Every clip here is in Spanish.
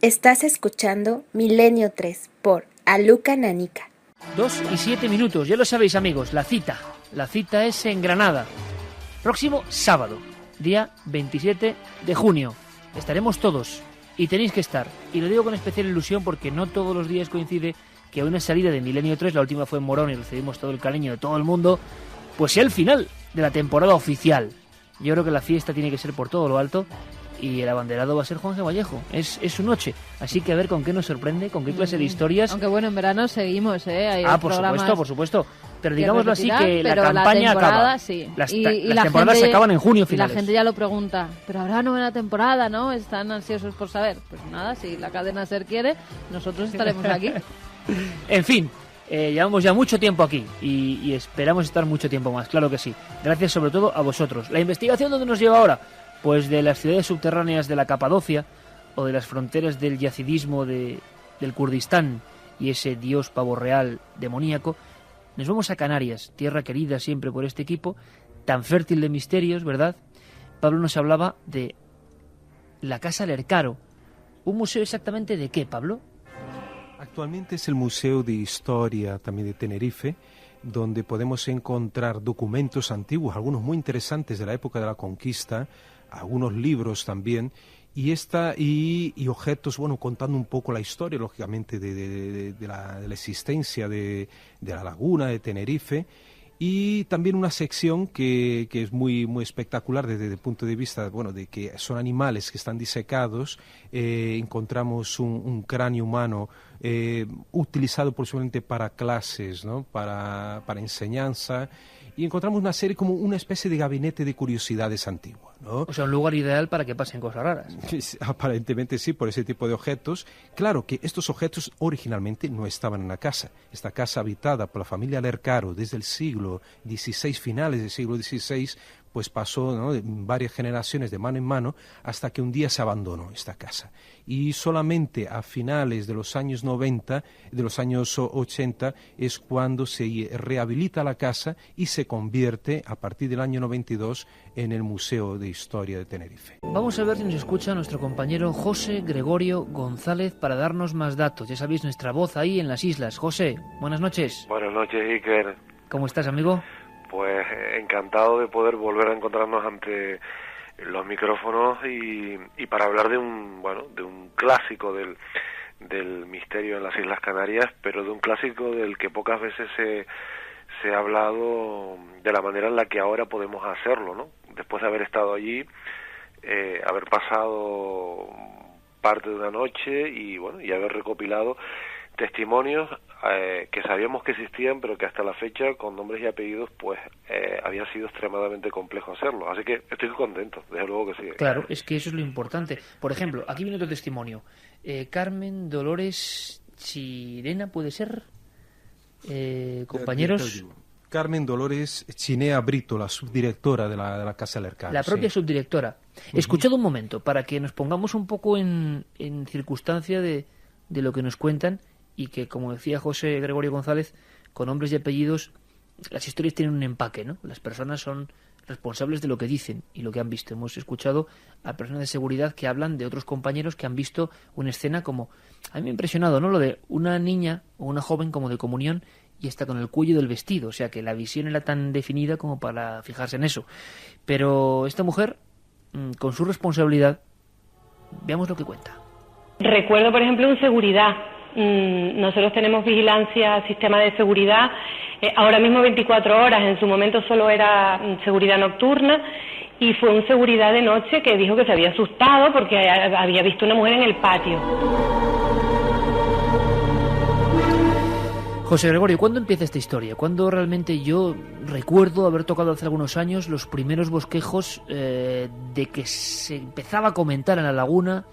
Estás escuchando Milenio 3 por Aluca Nanica. 2:07, ya lo sabéis, amigos, la cita es en Granada, próximo sábado, día 27 de junio, estaremos todos y tenéis que estar, y lo digo con especial ilusión porque no todos los días coincide que una salida de Milenio 3, la última fue en Morón y recibimos todo el cariño de todo el mundo, pues sea el final de la temporada oficial. Yo creo que la fiesta tiene que ser por todo lo alto y el abanderado va a ser Juan G. Vallejo. Es su noche. Así que a ver con qué nos sorprende, con qué clase de historias. Aunque bueno, en verano seguimos, Hay por supuesto. Pero digámoslo así, que la campaña la temporada, acaba. Sí. Las la temporadas gente, se acaban en junio y finales. la gente ya lo pregunta, pero habrá novena temporada, ¿no? Están ansiosos por saber. Pues nada, si la cadena SER quiere, nosotros estaremos aquí. En fin. Llevamos ya mucho tiempo aquí y esperamos estar mucho tiempo más, claro que sí. Gracias sobre todo a vosotros. ¿La investigación dónde nos lleva ahora? Pues de las ciudades subterráneas de la Capadocia o de las fronteras del yazidismo del Kurdistán y ese dios pavo real demoníaco, nos vamos a Canarias, tierra querida siempre por este equipo, tan fértil de misterios, ¿verdad? Pablo nos hablaba de la Casa Lercaro. ¿Un museo exactamente de qué, Pablo? Actualmente es el Museo de Historia también de Tenerife, donde podemos encontrar documentos antiguos, algunos muy interesantes de la época de la conquista, algunos libros también, y objetos, bueno, contando un poco la historia, lógicamente, de la existencia de la laguna de Tenerife, y también una sección que es muy espectacular desde el punto de vista, bueno, de que son animales que están disecados. Encontramos un cráneo humano utilizado posiblemente para clases, ¿no? Para enseñanza, y encontramos una serie como una especie de gabinete de curiosidades antiguas, ¿no? O sea, un lugar ideal para que pasen cosas raras. Aparentemente sí, por ese tipo de objetos. Claro que estos objetos originalmente no estaban en la casa. Esta casa habitada por la familia Lercaro desde el siglo XVI, finales del siglo XVI, pues pasó, ¿no?, de varias generaciones de mano en mano hasta que un día se abandonó esta casa. Y solamente a finales de los años 90, de los años 80, es cuando se rehabilita la casa y se convierte, a partir del año 92, en el Museo de Historia de Tenerife. Vamos a ver si nos escucha nuestro compañero José Gregorio González para darnos más datos. Ya sabéis, nuestra voz ahí en las islas. José, buenas noches. Buenas noches, Iker. ¿Cómo estás, amigo? Pues encantado de poder volver a encontrarnos ante los micrófonos y para hablar de un clásico del misterio en las Islas Canarias, pero de un clásico del que pocas veces se ha hablado de la manera en la que ahora podemos hacerlo, ¿no? Después de haber estado allí, haber pasado parte de una noche y haber recopilado testimonios que sabíamos que existían, pero que hasta la fecha, con nombres y apellidos, pues había sido extremadamente complejo hacerlo. Así que estoy contento, desde luego que sí. Claro, es que eso es lo importante. Por ejemplo, aquí viene otro testimonio. Carmen Dolores Chirena, ¿puede ser? Compañeros. Carmen Dolores Chinea Brito, la subdirectora de la Casa Lercaro. La propia subdirectora. Escuchad un momento, para que nos pongamos un poco en circunstancia de lo que nos cuentan, y que, como decía José Gregorio González, con nombres y apellidos, las historias tienen un empaque, ¿no? Las personas son responsables de lo que dicen y lo que han visto. Hemos escuchado a personas de seguridad que hablan de otros compañeros que han visto una escena como... A mí me ha impresionado, ¿no?, lo de una niña o una joven como de comunión y está con el cuello del vestido. O sea, que la visión era tan definida como para fijarse en eso. Pero esta mujer, con su responsabilidad, veamos lo que cuenta. Recuerdo, por ejemplo, en seguridad. Nosotros tenemos vigilancia, sistema de seguridad, ahora mismo 24 horas, en su momento solo era seguridad nocturna, y fue un seguridad de noche que dijo que se había asustado porque había visto una mujer en el patio. José Gregorio, ¿cuándo empieza esta historia? ¿Cuándo realmente yo recuerdo haber tocado hace algunos años los primeros bosquejos de que se empezaba a comentar en la laguna,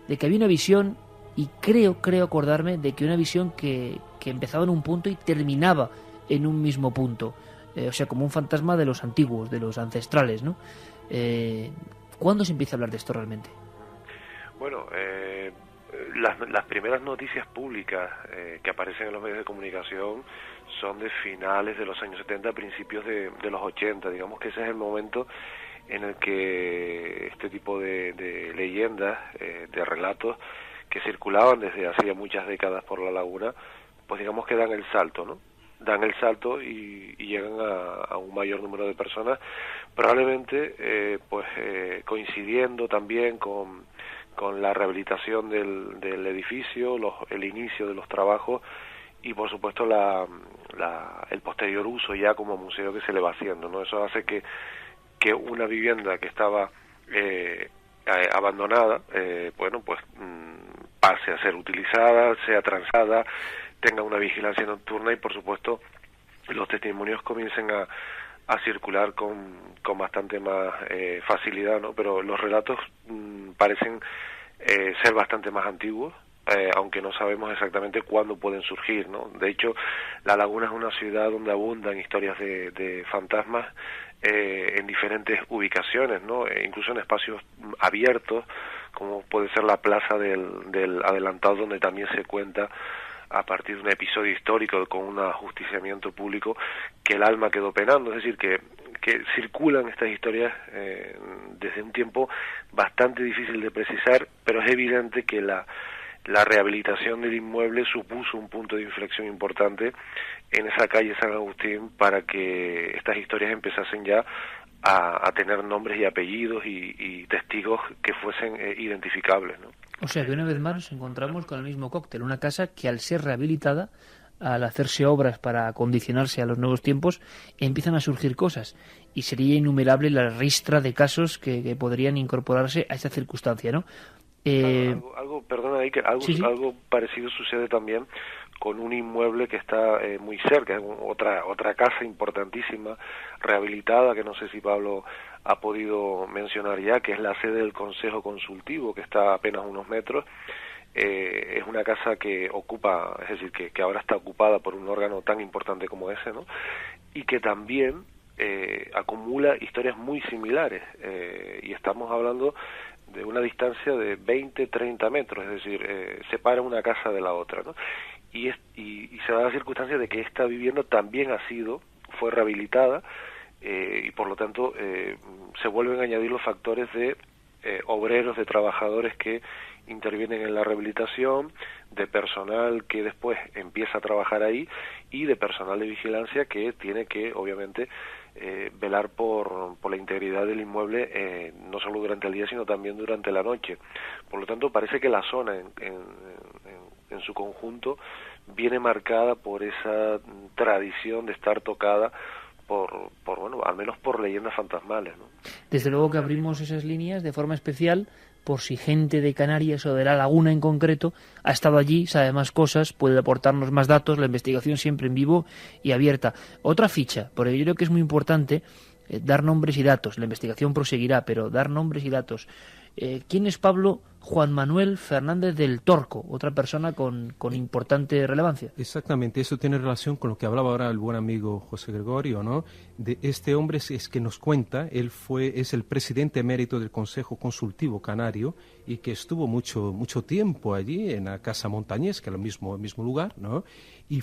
de que había una visión, y creo acordarme de que una visión que empezaba en un punto y terminaba en un mismo punto, o sea, como un fantasma de los antiguos, de los ancestrales, ¿no? ¿Cuándo se empieza a hablar de esto realmente? Bueno, las primeras noticias públicas que aparecen en los medios de comunicación son de finales de los años 70, principios de los 80, digamos que ese es el momento en el que este tipo de leyendas, de relatos, que circulaban desde hacía muchas décadas por la laguna, pues digamos que dan el salto, ¿no? Dan el salto y llegan a un mayor número de personas, probablemente coincidiendo también con la rehabilitación del edificio, el inicio de los trabajos y por supuesto el posterior uso ya como museo que se le va haciendo, ¿no? Eso hace que una vivienda que estaba abandonada, pase a ser utilizada, sea transada, tenga una vigilancia nocturna y por supuesto los testimonios comiencen a circular con bastante más facilidad, ¿no? Pero los relatos parecen ser bastante más antiguos, aunque no sabemos exactamente cuándo pueden surgir, ¿no? De hecho, La Laguna es una ciudad donde abundan historias de fantasmas en diferentes ubicaciones, ¿no? Incluso en espacios abiertos, como puede ser la plaza del Adelantado, donde también se cuenta a partir de un episodio histórico con un ajusticiamiento público que el alma quedó penando, es decir, que circulan estas historias desde un tiempo bastante difícil de precisar, pero es evidente que la rehabilitación del inmueble supuso un punto de inflexión importante en esa calle San Agustín para que estas historias empezasen ya a tener nombres y apellidos y testigos que fuesen identificables, ¿no? O sea que una vez más nos encontramos con el mismo cóctel, una casa que al ser rehabilitada, al hacerse obras para acondicionarse a los nuevos tiempos, empiezan a surgir cosas y sería innumerable la ristra de casos que podrían incorporarse a esa circunstancia, ¿no? Algo parecido sucede también con un inmueble que está muy cerca, otra casa importantísima, rehabilitada, que no sé si Pablo ha podido mencionar ya, que es la sede del Consejo Consultivo, que está a apenas unos metros. Es una casa que ocupa, es decir, que ahora está ocupada por un órgano tan importante como ese, ¿no? Y que también acumula historias muy similares, y estamos hablando de una distancia de 20-30 metros, es decir, separa una casa de la otra, ¿no? Y se da la circunstancia de que esta vivienda también fue rehabilitada, y por lo tanto se vuelven a añadir los factores de obreros, de trabajadores que intervienen en la rehabilitación, de personal que después empieza a trabajar ahí y de personal de vigilancia que tiene que, obviamente, velar por la integridad del inmueble, no solo durante el día, sino también durante la noche. Por lo tanto, parece que la zona en su conjunto viene marcada por esa tradición de estar tocada por al menos por leyendas fantasmales, ¿no? Desde luego que abrimos esas líneas de forma especial por si gente de Canarias o de La Laguna en concreto ha estado allí, sabe más cosas, puede aportarnos más datos, la investigación siempre en vivo y abierta. Otra ficha, porque yo creo que es muy importante dar nombres y datos. La investigación proseguirá, pero dar nombres y datos. ¿Quién es Pablo Juan Manuel Fernández del Torco? Otra persona con importante relevancia. Exactamente, eso tiene relación con lo que hablaba ahora el buen amigo José Gregorio, ¿no? De este hombre es que nos cuenta, es el presidente emérito del Consejo Consultivo Canario y que estuvo mucho tiempo allí en la Casa Montañés, que es el mismo lugar, ¿no? Y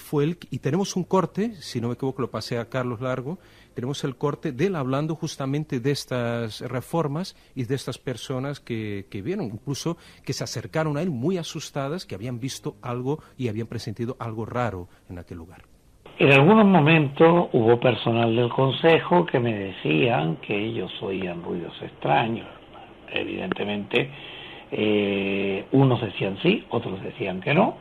tenemos un corte, si no me equivoco lo pasé a Carlos Largo, tenemos el corte de él hablando justamente de estas reformas y de estas personas que vieron, incluso que se acercaron a él muy asustadas, que habían visto algo y habían presentido algo raro en aquel lugar. En algunos momentos hubo personal del consejo que me decían que ellos oían ruidos extraños. Evidentemente, unos decían sí, otros decían que no,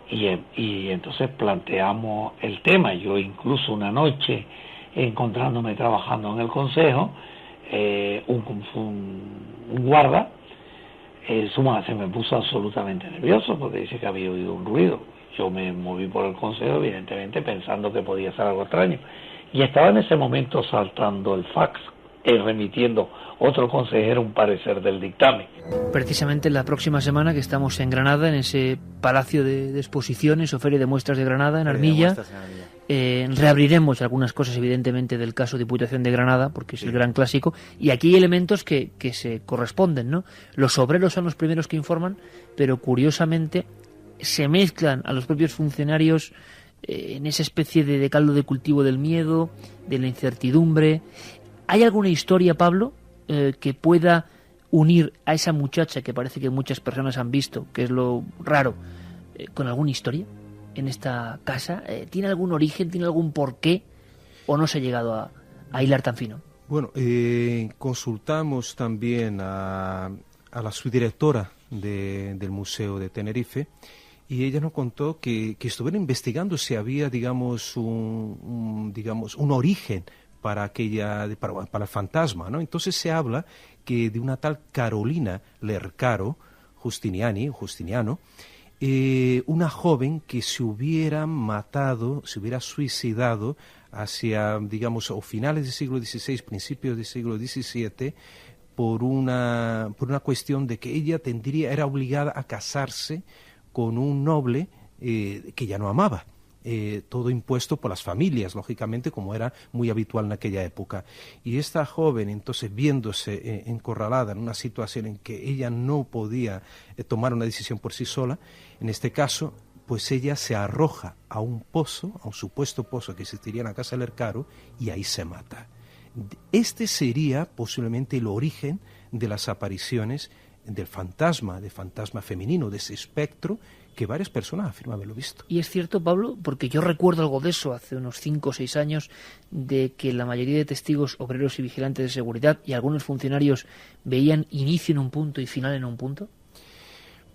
y entonces planteamos el tema. Yo incluso una noche, encontrándome trabajando en el consejo, un guarda se me puso absolutamente nervioso porque dice que había oído un ruido. Yo me moví por el consejo, evidentemente, pensando que podía ser algo extraño. Y estaba en ese momento saltando el fax, remitiendo otro consejero un parecer del dictamen. Precisamente la próxima semana que estamos en Granada, en ese Palacio de Exposiciones o Feria de Muestras de Granada, en Armilla, reabriremos algunas cosas, evidentemente, del caso Diputación de Granada, porque es el gran clásico, y aquí hay elementos que se corresponden, ¿no? Los obreros son los primeros que informan, pero curiosamente se mezclan a los propios funcionarios en esa especie de caldo de cultivo del miedo, de la incertidumbre. ¿Hay alguna historia, Pablo, que pueda unir a esa muchacha que parece que muchas personas han visto, que es lo raro, con alguna historia en esta casa? ¿Tiene algún origen, tiene algún porqué, o no se ha llegado a hilar tan fino? Bueno, consultamos también a la subdirectora del Museo de Tenerife, y ella nos contó que estuvieron investigando si había, digamos, un origen para el fantasma, ¿no? Entonces se habla que de una tal Carolina Lercaro Justiniano, una joven que se hubiera matado, se hubiera suicidado hacia, digamos, o finales del siglo XVI, principios del siglo XVII, por una cuestión de que ella era obligada a casarse con un noble que ya no amaba. Todo impuesto por las familias, lógicamente, como era muy habitual en aquella época. Y esta joven, entonces, viéndose encorralada en una situación en que ella no podía tomar una decisión por sí sola, en este caso, pues ella se arroja a un pozo, a un supuesto pozo que existiría en la casa del Lercaro, y ahí se mata. Este sería posiblemente el origen de las apariciones del fantasma femenino, de ese espectro que varias personas afirman haberlo visto. Y es cierto, Pablo, porque yo recuerdo algo de eso hace unos 5 o 6 años, de que la mayoría de testigos, obreros y vigilantes de seguridad y algunos funcionarios veían inicio en un punto y final en un punto.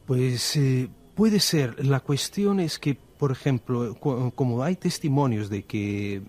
Pues puede ser. La cuestión es que, por ejemplo, como hay testimonios de que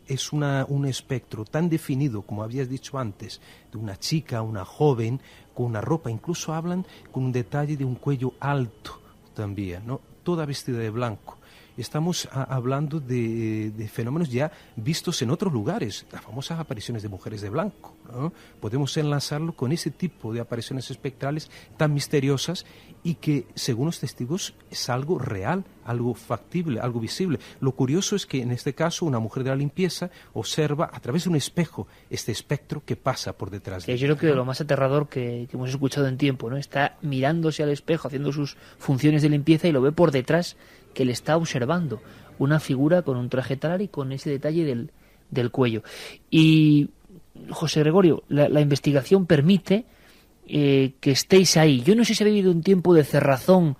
es un espectro tan definido, como habías dicho antes, de una chica, una joven, con una ropa, incluso hablan con un detalle de un cuello alto también, ¿no? Toda vestida de blanco. Estamos hablando de fenómenos ya vistos en otros lugares, las famosas apariciones de mujeres de blanco, ¿no? Podemos enlazarlo con ese tipo de apariciones espectrales tan misteriosas y que, según los testigos, es algo real, algo factible, algo visible. Lo curioso es que, en este caso, una mujer de la limpieza observa a través de un espejo este espectro que pasa por detrás de ella. Yo creo que lo más aterrador que hemos escuchado en tiempo, ¿no? Está mirándose al espejo, haciendo sus funciones de limpieza, y lo ve por detrás, que le está observando, una figura con un traje talar y con ese detalle del cuello. Y, José Gregorio, la investigación permite que estéis ahí. Yo no sé si ha habido un tiempo de cerrazón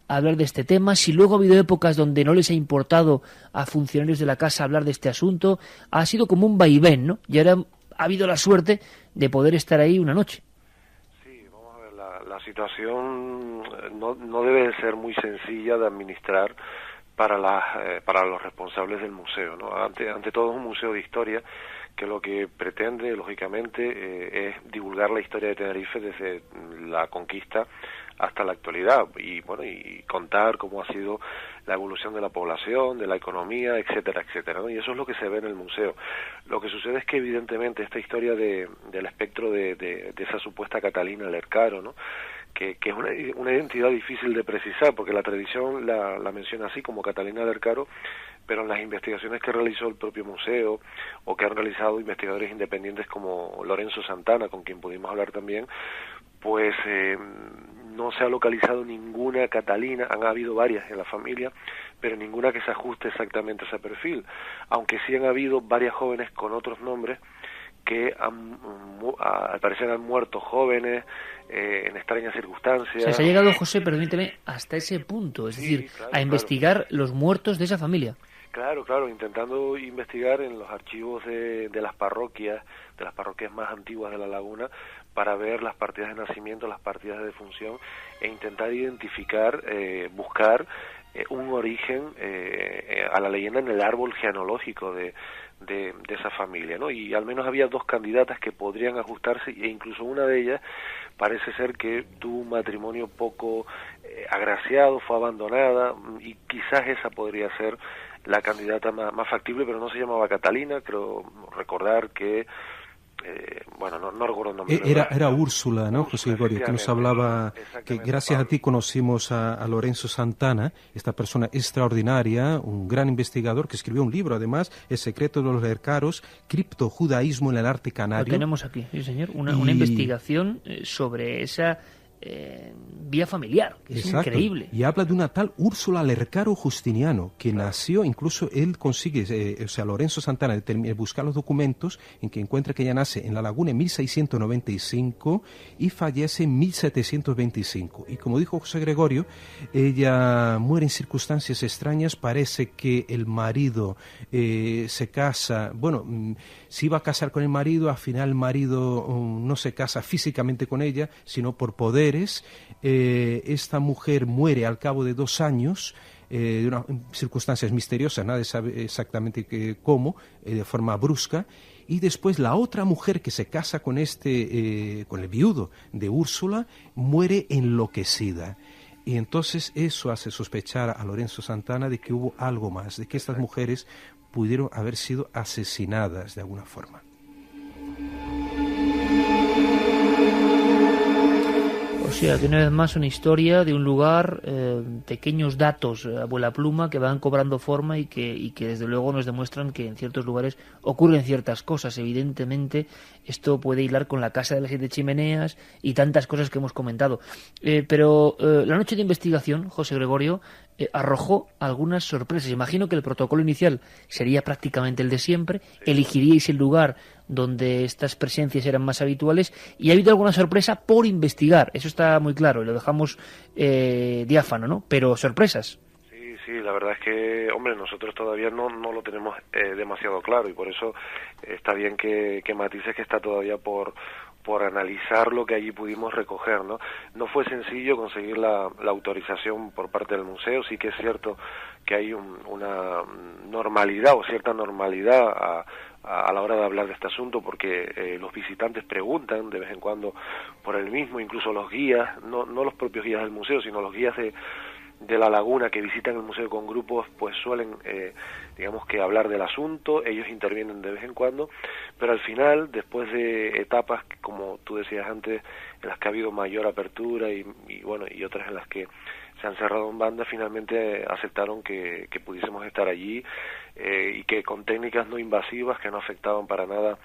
a hablar de este tema, si luego ha habido épocas donde no les ha importado a funcionarios de la casa hablar de este asunto. Ha sido como un vaivén, ¿no? Y ahora ha habido la suerte de poder estar ahí una noche. Sí, vamos a ver, la situación no debe ser muy sencilla de administrar para los responsables del museo, ¿no? Ante todo es un museo de historia que lo que pretende, lógicamente, es divulgar la historia de Tenerife desde la conquista hasta la actualidad, y bueno, y contar cómo ha sido la evolución de la población, de la economía, etcétera, etcétera, ¿no? Y eso es lo que se ve en el museo. Lo que sucede es que, evidentemente, esta historia del espectro de esa supuesta Catalina Lercaro, ¿no?, que es una identidad difícil de precisar, porque la tradición la menciona así, como Catalina Lercaro, pero en las investigaciones que realizó el propio museo, o que han realizado investigadores independientes como Lorenzo Santana, con quien pudimos hablar también, pues no se ha localizado ninguna Catalina. Han habido varias en la familia, pero ninguna que se ajuste exactamente a ese perfil, aunque sí han habido varias jóvenes con otros nombres que al parecer han muerto jóvenes en extrañas circunstancias. O sea, se ha llegado, José, permíteme, hasta ese punto, es decir, claro, a investigar los muertos de esa familia. Claro, intentando investigar en los archivos de las parroquias más antiguas de La Laguna, para ver las partidas de nacimiento, las partidas de defunción, e intentar identificar, buscar un origen a la leyenda en el árbol genealógico de esa familia, ¿no? Y al menos había 2 candidatas que podrían ajustarse, e incluso una de ellas parece ser que tuvo un matrimonio poco agraciado, fue abandonada, y quizás esa podría ser la candidata más factible, pero no se llamaba Catalina. Creo recordar que no recuerdo el nombre. Era Úrsula, ¿no, José Gregorio? Que nos hablaba, que gracias a ti conocimos a Lorenzo Santana, esta persona extraordinaria, un gran investigador que escribió un libro, además, El secreto de los Lercaros, criptojudaísmo en el arte canario. Lo tenemos aquí, sí, señor, una investigación sobre esa vía familiar, que es Exacto. increíble. Y habla de una tal Úrsula Lercaro Justiniano, que nació, incluso él consigue, Lorenzo Santana, buscar los documentos en que encuentra que ella nace en La Laguna en 1695 y fallece en 1725. Y como dijo José Gregorio, ella muere en circunstancias extrañas. Parece que el marido se casa, se iba a casar con el marido, al final el marido no se casa físicamente con ella, sino por poderes. Esta mujer muere al cabo de 2 años, de unas circunstancias misteriosas, nadie sabe exactamente cómo, de forma brusca. Y después la otra mujer que se casa con con el viudo de Úrsula, muere enloquecida. Y entonces eso hace sospechar a Lorenzo Santana de que hubo algo más, de que estas mujeres pudieron haber sido asesinadas de alguna forma. O sea, que una vez más una historia de un lugar, pequeños datos a vuela pluma que van cobrando forma y que desde luego nos demuestran que en ciertos lugares ocurren ciertas cosas. Evidentemente esto puede hilar con la Casa de las 7 Chimeneas y tantas cosas que hemos comentado. Pero la noche de investigación, José Gregorio, arrojó algunas sorpresas. Imagino que el protocolo inicial sería prácticamente el de siempre, elegiríais el lugar donde estas presencias eran más habituales y ha habido alguna sorpresa por investigar, eso está muy claro y lo dejamos diáfano, ¿no? Pero sorpresas. Sí, la verdad es que, hombre, nosotros todavía no lo tenemos demasiado claro y por eso está bien que matices que está todavía por analizar lo que allí pudimos recoger, ¿no? No fue sencillo conseguir la autorización por parte del museo, sí que es cierto que hay una normalidad o cierta normalidad a la hora de hablar de este asunto, porque los visitantes preguntan de vez en cuando por el mismo, incluso los guías, no los propios guías del museo, sino los guías de La Laguna que visitan el museo con grupos, pues suelen, digamos que hablar del asunto, ellos intervienen de vez en cuando, pero al final, después de etapas, como tú decías antes, en las que ha habido mayor apertura y otras en las que se han cerrado en banda, finalmente aceptaron que pudiésemos estar allí y que con técnicas no invasivas que no afectaban para nada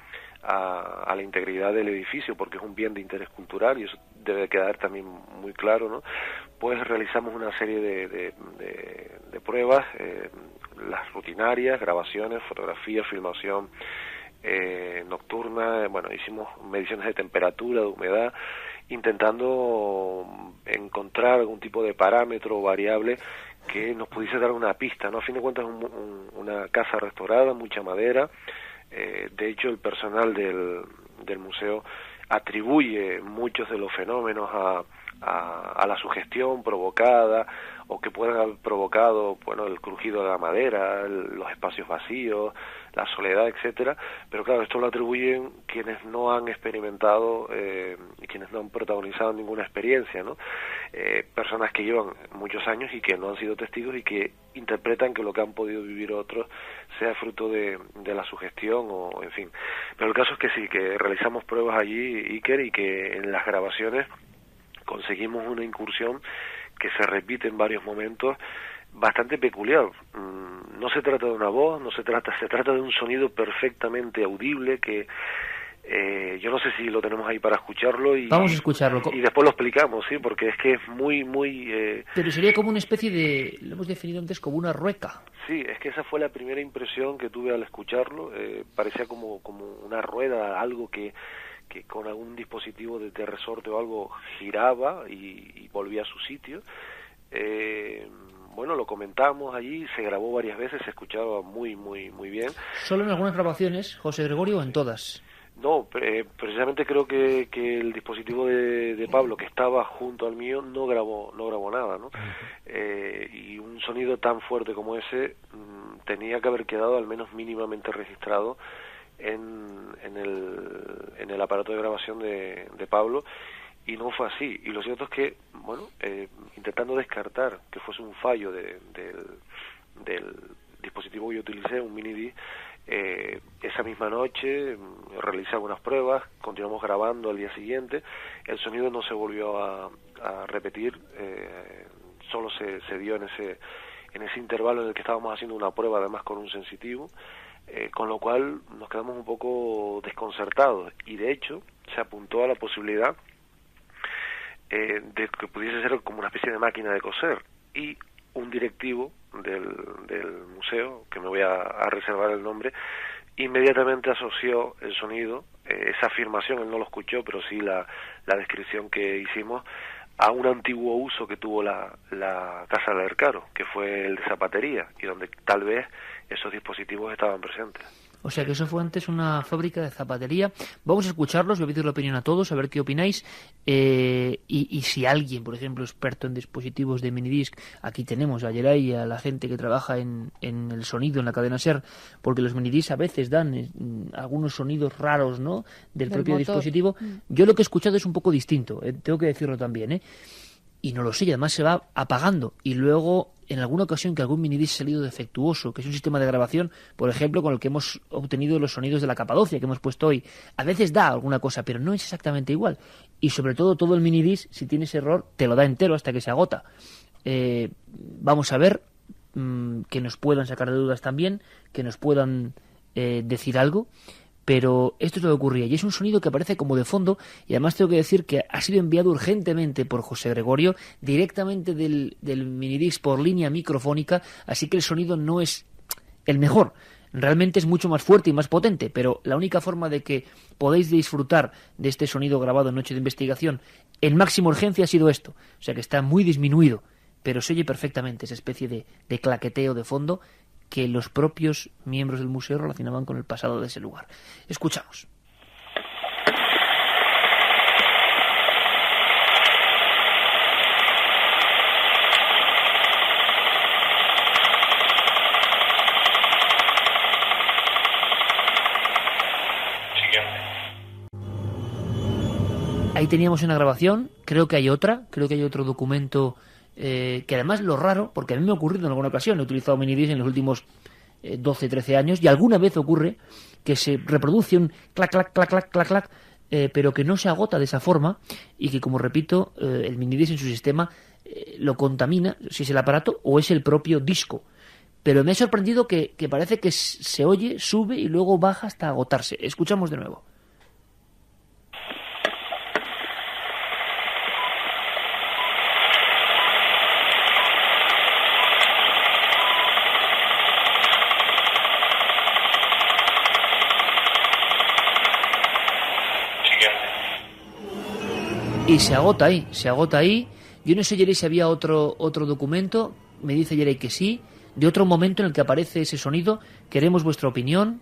a la integridad del edificio, porque es un bien de interés cultural y eso debe quedar también muy claro, ¿no? Pues realizamos una serie de pruebas, las rutinarias, grabaciones, fotografía, filmación nocturna, hicimos mediciones de temperatura, de humedad, intentando encontrar algún tipo de parámetro o variable que nos pudiese dar una pista, ¿no? A fin de cuentas una casa restaurada, mucha madera. De hecho, el personal del museo atribuye muchos de los fenómenos a la sugestión provocada o que puedan haber provocado, el crujido de la madera, los espacios vacíos, la soledad, etcétera. Pero claro, esto lo atribuyen quienes no han experimentado y quienes no han protagonizado ninguna experiencia, ¿no? Personas que llevan muchos años y que no han sido testigos y que interpretan que lo que han podido vivir otros sea fruto de la sugestión o en fin. Pero el caso es que sí, que realizamos pruebas allí, Iker, y que en las grabaciones conseguimos una incursión que se repite en varios momentos bastante peculiar. No se trata de una voz, se trata de un sonido perfectamente audible que yo no sé si lo tenemos ahí para escucharlo vamos a escucharlo y después lo explicamos, sí, porque es que es muy pero sería como una especie de, lo hemos definido antes como una rueca. Sí, es que esa fue la primera impresión que tuve al escucharlo. Parecía como una rueda, algo que con algún dispositivo de resorte o algo giraba y volvía a su sitio. Lo comentamos allí, se grabó varias veces, se escuchaba muy bien. ¿Solo en algunas grabaciones, José Gregorio, o en todas? No, precisamente creo que el dispositivo de Pablo, que estaba junto al mío, no grabó nada, ¿no? Y un sonido tan fuerte como ese tenía que haber quedado al menos mínimamente registrado en el aparato de grabación de Pablo, y no fue así. Y lo cierto es que, intentando descartar que fuese un fallo del dispositivo que yo utilicé, un mini disc, esa misma noche realicé algunas pruebas, continuamos grabando al día siguiente, el sonido no se volvió a repetir, solo se dio en ese intervalo en el que estábamos haciendo una prueba, además con un sensitivo, con lo cual nos quedamos un poco desconcertados, y de hecho se apuntó a la posibilidad de que pudiese ser como una especie de máquina de coser, y un directivo del museo, que me voy a reservar el nombre, inmediatamente asoció el sonido, esa afirmación él no lo escuchó, pero sí la descripción que hicimos, a un antiguo uso que tuvo la Casa del Caro, que fue el de zapatería, y donde tal vez esos dispositivos estaban presentes. O sea que eso fue antes una fábrica de zapatería. Vamos a escucharlos, voy a pedir la opinión a todos, a ver qué opináis. Y si alguien, por ejemplo, experto en dispositivos de minidisc, aquí tenemos a Geray y a la gente que trabaja en el sonido, en la cadena SER, porque los minidisc a veces dan algunos sonidos raros, ¿no?, del propio motor. dispositivo. Yo lo que he escuchado es un poco distinto, tengo que decirlo también, y no lo sé, y además se va apagando, y luego en alguna ocasión que algún minidisc ha salido defectuoso, que es un sistema de grabación, por ejemplo, con el que hemos obtenido los sonidos de la Capadocia que hemos puesto hoy, a veces da alguna cosa, pero no es exactamente igual, y sobre todo el minidisc, si tienes error, te lo da entero hasta que se agota. Vamos a ver, que nos puedan sacar de dudas también, que nos puedan decir algo. Pero esto es lo que ocurría, y es un sonido que aparece como de fondo, y además tengo que decir que ha sido enviado urgentemente por José Gregorio, directamente del minidisc por línea microfónica, así que el sonido no es el mejor. Realmente es mucho más fuerte y más potente, pero la única forma de que podáis disfrutar de este sonido grabado en Noche de Investigación en máxima urgencia ha sido esto. O sea que está muy disminuido, pero se oye perfectamente esa especie de claqueteo de fondo que los propios miembros del museo relacionaban con el pasado de ese lugar. Escuchamos. Ahí teníamos una grabación, creo que hay otro documento, que además lo raro, porque a mí me ha ocurrido en alguna ocasión, he utilizado minidisc en los últimos 12, 13 años, y alguna vez ocurre que se reproduce un clac, clac, clac, clac, clac, clac, pero que no se agota de esa forma, y que, como repito, el minidisc en su sistema lo contamina, si es el aparato o es el propio disco. Pero me ha sorprendido que parece que se oye, sube y luego baja hasta agotarse. Escuchamos de nuevo. Y se agota ahí. Yo no sé, Yeray, si había otro documento, me dice Yeray que sí, de otro momento en el que aparece ese sonido. Queremos vuestra opinión.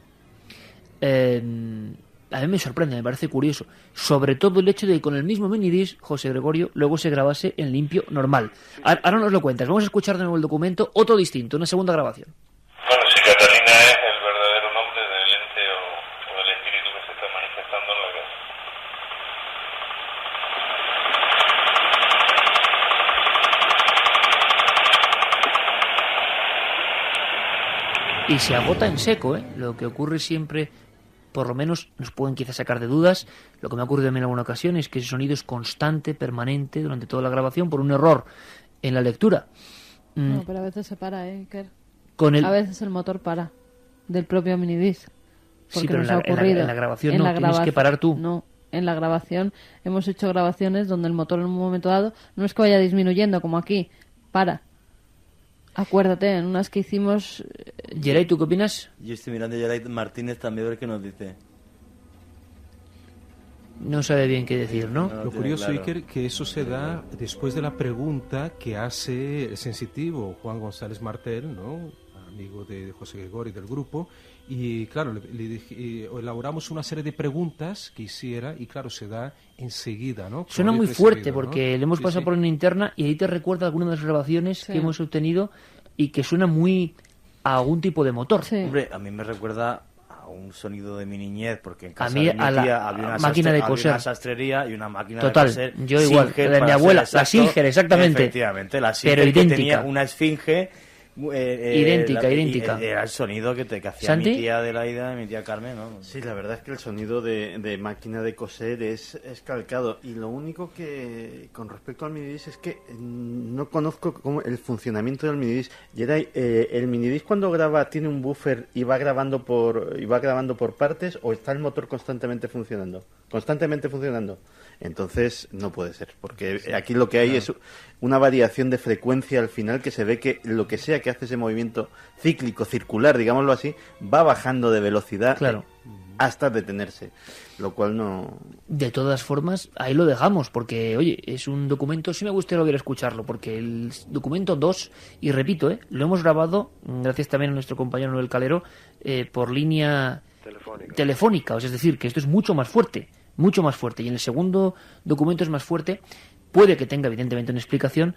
A mí me sorprende, me parece curioso, sobre todo el hecho de que con el mismo minidisc, José Gregorio, luego se grabase en limpio normal. Ahora nos lo cuentas, vamos a escuchar de nuevo el documento, otro distinto, una segunda grabación. Bueno, si Catalina es el verdadero nombre del ente o del espíritu que se está manifestando en la casa. Y se agota en seco, Lo que ocurre siempre, por lo menos nos pueden quizás sacar de dudas, lo que me ha ocurrido a mí en alguna ocasión es que ese sonido es constante, permanente, durante toda la grabación, por un error en la lectura. No, pero a veces se para, Iker. A veces el motor para, del propio minidisc. Sí, pero en la grabación no, tienes que parar tú. No, en la grabación hemos hecho grabaciones donde el motor en un momento dado no es que vaya disminuyendo como aquí, para. Acuérdate, en unas que hicimos... Geray, ¿tú qué opinas? Yo estoy mirando a Geray Martínez también a ver qué nos dice. No sabe bien qué decir, ¿no? Lo curioso, Iker, que eso se da después de la pregunta que hace el sensitivo Juan González Martel, ¿no?, amigo de José Gregorio y del grupo, y claro, elaboramos una serie de preguntas que hiciera, y claro, se da enseguida, ¿no? Suena muy fuerte, porque le hemos pasado por una interna y ahí te recuerda algunas de las grabaciones que hemos obtenido y que suena muy a algún tipo de motor. Sí. Hombre, a mí me recuerda a un sonido de mi niñez, porque en casa a mí, de mi tía había una máquina de coser, había una sastrería y una máquina total, de coser. yo igual, de mi abuela, la Singer, exactamente. Efectivamente, la Singer, pero que idéntica. tenía una esfinge idéntica. Era el sonido que hacía ¿Santi? mi tía Adelaida y mi tía Carmen, ¿no? Sí, la verdad es que el sonido de máquina de coser es calcado, y lo único que con respecto al minidisc es que no conozco cómo el funcionamiento del minidisc. El minidisc cuando graba tiene un buffer y va grabando por partes, o está el motor constantemente funcionando. Entonces no puede ser, porque aquí lo que hay es una variación de frecuencia al final, que se ve que lo que sea que hace ese movimiento cíclico, circular, digámoslo así, va bajando de velocidad hasta detenerse, lo cual no... De todas formas, ahí lo dejamos, porque, oye, es un documento, sí me gustaría volver a escucharlo, porque el documento 2, y repito, lo hemos grabado, gracias también a nuestro compañero Noel Calero, por línea telefónica, o sea, es decir, que esto es mucho más fuerte, y en el segundo documento es más fuerte, puede que tenga evidentemente una explicación,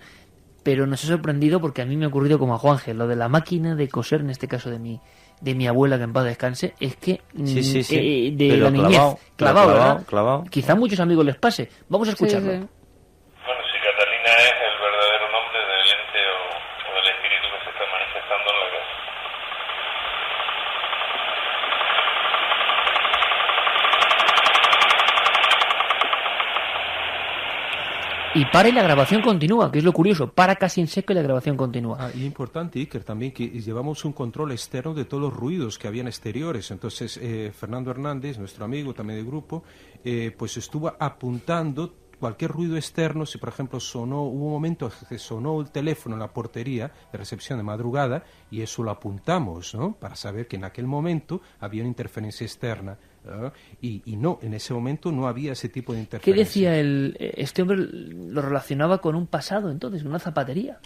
pero nos ha sorprendido porque a mí me ha ocurrido como a Juanje, lo de la máquina de coser, en este caso de mi abuela, que en paz descanse, es que de pero la niñez, clavado, clavado. Quizá a muchos amigos les pase. Vamos a escucharlo. Bueno, si Catalina es el verdadero nombre del ente o del espíritu que se está manifestando en la casa. Y para y la grabación continúa, que es lo curioso. Para casi en seco y la grabación continúa. Y importante, Iker, también que llevamos un control externo de todos los ruidos que habían exteriores. Entonces, Fernando Hernández, nuestro amigo también del grupo, pues estuvo apuntando cualquier ruido externo. Si, por ejemplo, hubo un momento que sonó el teléfono en la portería de recepción de madrugada, y eso lo apuntamos, ¿no? Para saber que en aquel momento había una interferencia externa. Y no, en ese momento no había ese tipo de interferencia. ¿Qué decía este hombre? Lo relacionaba con un pasado, entonces, una zapatería.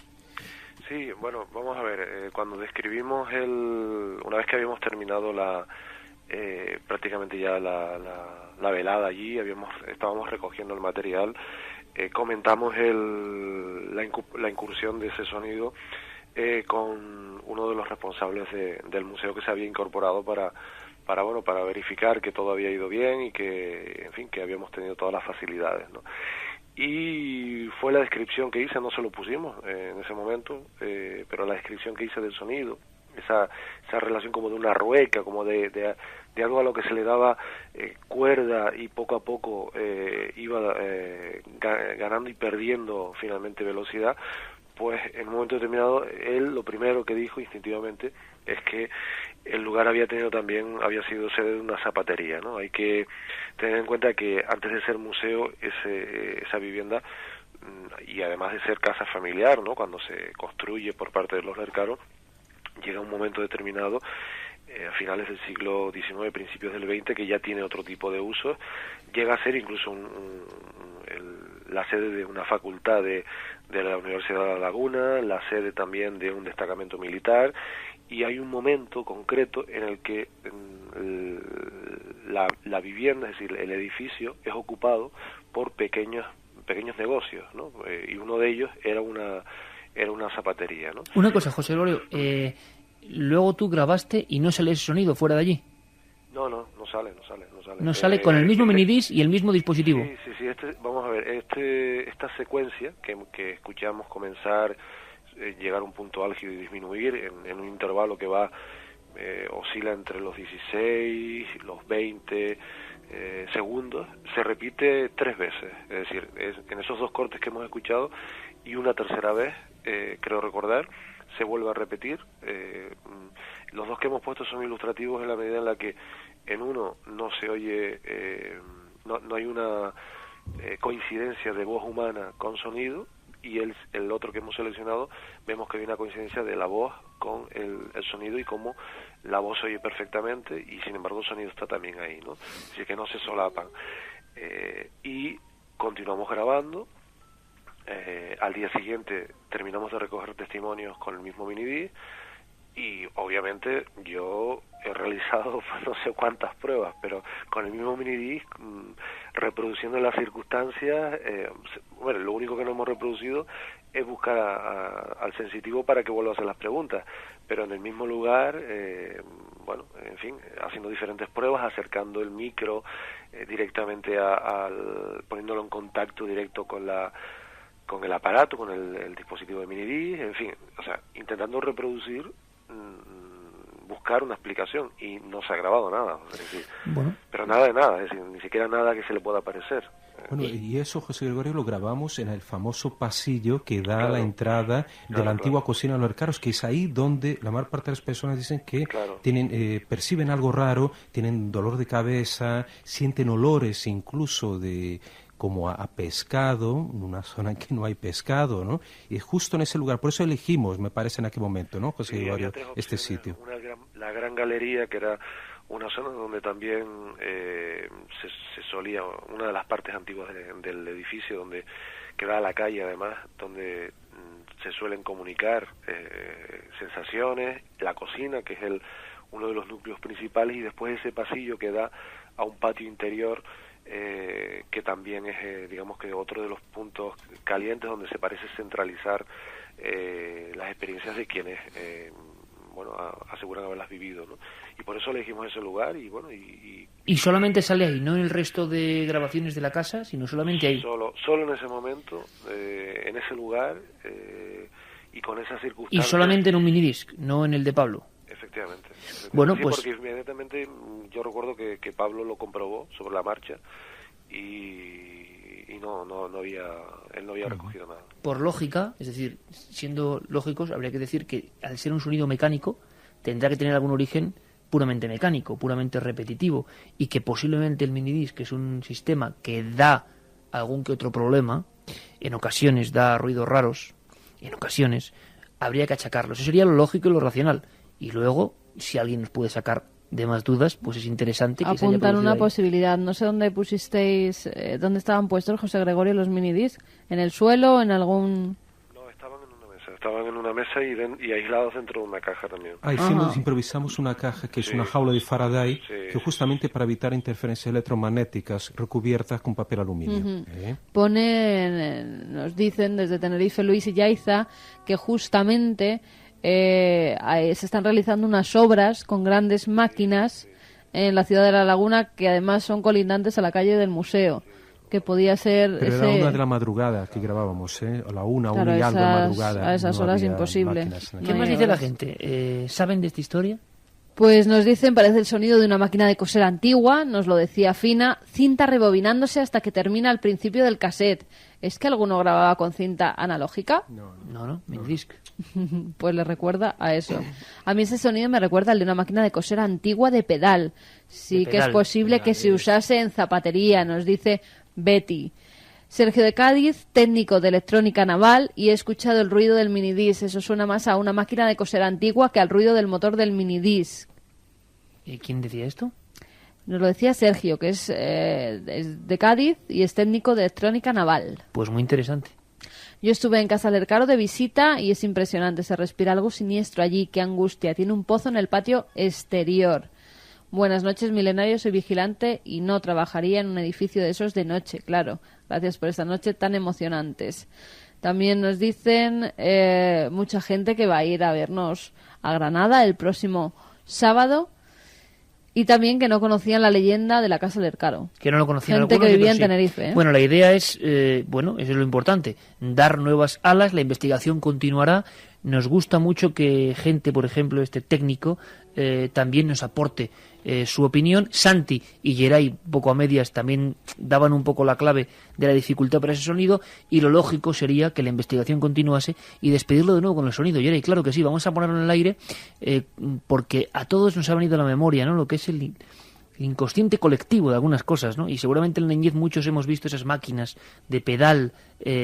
Sí, bueno, vamos a ver, cuando describimos una vez que habíamos terminado prácticamente ya la velada allí, estábamos recogiendo el material, comentamos la incursión de ese sonido con uno de los responsables del museo, que se había incorporado para verificar que todo había ido bien y que, en fin, que habíamos tenido todas las facilidades, ¿no? Y fue la descripción que hice, no se lo pusimos en ese momento, pero la descripción que hice del sonido, esa relación como de una rueca, como de algo a lo que se le daba cuerda y poco a poco iba ganando y perdiendo finalmente velocidad, pues en un momento determinado él lo primero que dijo instintivamente es que el lugar había sido sede de una zapatería, ¿no? Hay que tener en cuenta que antes de ser museo, esa vivienda, y además de ser casa familiar, ¿no? Cuando se construye por parte de los Lercaro, llega un momento determinado, a finales del siglo XIX, principios del XX, que ya tiene otro tipo de usos, llega a ser incluso la sede de una facultad de la Universidad de La Laguna, la sede también de un destacamento militar, y hay un momento concreto en el que la vivienda, es decir, el edificio, es ocupado por pequeños negocios, ¿no? Y uno de ellos era una zapatería, ¿no? Una cosa, José Gregorio, luego tú grabaste y no sale ese sonido fuera de allí. No sale. No sale con el mismo minidisc y el mismo dispositivo. Sí, vamos a ver, esta secuencia que escuchamos comenzar, llegar a un punto álgido y disminuir en un intervalo que oscila entre los 16, los 20 segundos, se repite 3 veces, es decir, en esos 2 cortes que hemos escuchado, y una tercera vez, creo recordar, se vuelve a repetir. Los 2 que hemos puesto son ilustrativos en la medida en la que en uno no se oye, no hay una coincidencia de voz humana con sonido, y el otro que hemos seleccionado vemos que hay una coincidencia de la voz con el sonido, y cómo la voz se oye perfectamente y sin embargo el sonido está también ahí, ¿no? Así que no se solapan. Y continuamos grabando. Al día siguiente terminamos de recoger testimonios con el mismo minidisc, y obviamente yo he realizado no sé cuántas pruebas, pero con el mismo minidisc, reproduciendo las circunstancias. Lo único que no hemos reproducido es buscar al sensitivo para que vuelva a hacer las preguntas, pero en el mismo lugar, en fin, haciendo diferentes pruebas, acercando el micro directamente poniéndolo en contacto directo con el aparato, con el dispositivo de minidisc, en fin, o sea, intentando reproducir, buscar una explicación, y no se ha grabado nada, es decir, pero nada de nada, es decir, ni siquiera nada que se le pueda parecer. Bueno, y eso, José Gregorio, lo grabamos en el famoso pasillo que da a la entrada de la antigua cocina de los Lercaros, que es ahí donde la mayor parte de las personas dicen que perciben algo raro, tienen dolor de cabeza, sienten olores incluso como a pescado, en una zona en que no hay pescado, ¿no? Y justo en ese lugar, por eso elegimos, me parece, en aquel momento, ¿no, José Gregorio, este sitio? La Gran Galería, que era una zona donde también se solía, una de las partes antiguas del edificio, donde queda la calle, además, donde se suelen comunicar sensaciones, la cocina, que es uno de los núcleos principales, y después ese pasillo que da a un patio interior, que también es, digamos que otro de los puntos calientes donde se parece centralizar las experiencias de quienes aseguran haberlas vivido, ¿no? Y por eso elegimos ese lugar y bueno y solamente sale ahí, no en el resto de grabaciones de la casa, sino solamente ahí. Solo en ese momento, en ese lugar y con esas circunstancias. Y solamente en un minidisc, no en el de Pablo. Efectivamente. Bueno, sí, pues porque inmediatamente yo recuerdo que Pablo lo comprobó sobre la marcha y no había, él no había recogido nada. Por lógica, es decir, siendo lógicos, habría que decir que al ser un sonido mecánico tendrá que tener algún origen puramente mecánico, puramente repetitivo, y que posiblemente el minidisc, que es un sistema que da algún que otro problema, en ocasiones da ruidos raros, en ocasiones habría que achacarlo. Eso sería lo lógico y lo racional. Y luego, si alguien nos puede sacar de más dudas, pues es interesante que se haya apuntar una ahí. posibilidad. No sé dónde pusisteis, dónde estaban puestos, José Gregorio, los minidiscs. ¿En el suelo? ¿En algún...? No, estaban en una mesa y aislados dentro de una caja también. Improvisamos una caja que es una jaula de Faraday, que justamente para evitar interferencias electromagnéticas recubiertas con papel aluminio. Nos dicen desde Tenerife Luis y Yaiza que justamente se están realizando unas obras con grandes máquinas en la ciudad de La Laguna, que además son colindantes a la calle del museo, que podía ser... Pero era una de la madrugada que grabábamos, a la una y algo de madrugada. A esas horas imposible. ¿Qué más dice la gente? ¿Saben de esta historia? Pues nos dicen, parece el sonido de una máquina de coser antigua, nos lo decía Fina, cinta rebobinándose hasta que termina al principio del cassette. ¿Es que alguno grababa con cinta analógica? No, minidisc. Pues le recuerda a eso. A mí ese sonido me recuerda al de una máquina de coser antigua de pedal. Sí, que es posible que se usase en zapatería, nos dice Betty. Sergio de Cádiz, técnico de electrónica naval, y he escuchado el ruido del minidisc. Eso suena más a una máquina de coser antigua que al ruido del motor del minidisc. ¿Y quién decía esto? Nos lo decía Sergio, que es de Cádiz y es técnico de electrónica naval. Pues muy interesante. Yo estuve en Casa Lercaro de visita y es impresionante. Se respira algo siniestro allí. ¡Qué angustia! Tiene un pozo en el patio exterior. Buenas noches, milenario. Soy vigilante y no trabajaría en un edificio de esos de noche, claro. Gracias por esta noche tan emocionantes. También nos dicen mucha gente que va a ir a vernos a Granada el próximo sábado. Y también que no conocían la leyenda de la Casa Lercaro. Que no lo conocían gente algunos, que vivía en sí. Tenerife. Bueno, la idea es, eso es lo importante, dar nuevas alas, la investigación continuará. Nos gusta mucho que gente, por ejemplo, este técnico, también nos aporte su opinión. Santi y Geray, poco a medias, también daban un poco la clave de la dificultad para ese sonido, y lo lógico sería que la investigación continuase y despedirlo de nuevo con el sonido. Geray, claro que sí, vamos a ponerlo en el aire, porque a todos nos ha venido a la memoria, ¿no?, lo que es el inconsciente colectivo de algunas cosas, ¿no? Y seguramente en la niñez muchos hemos visto esas máquinas de pedal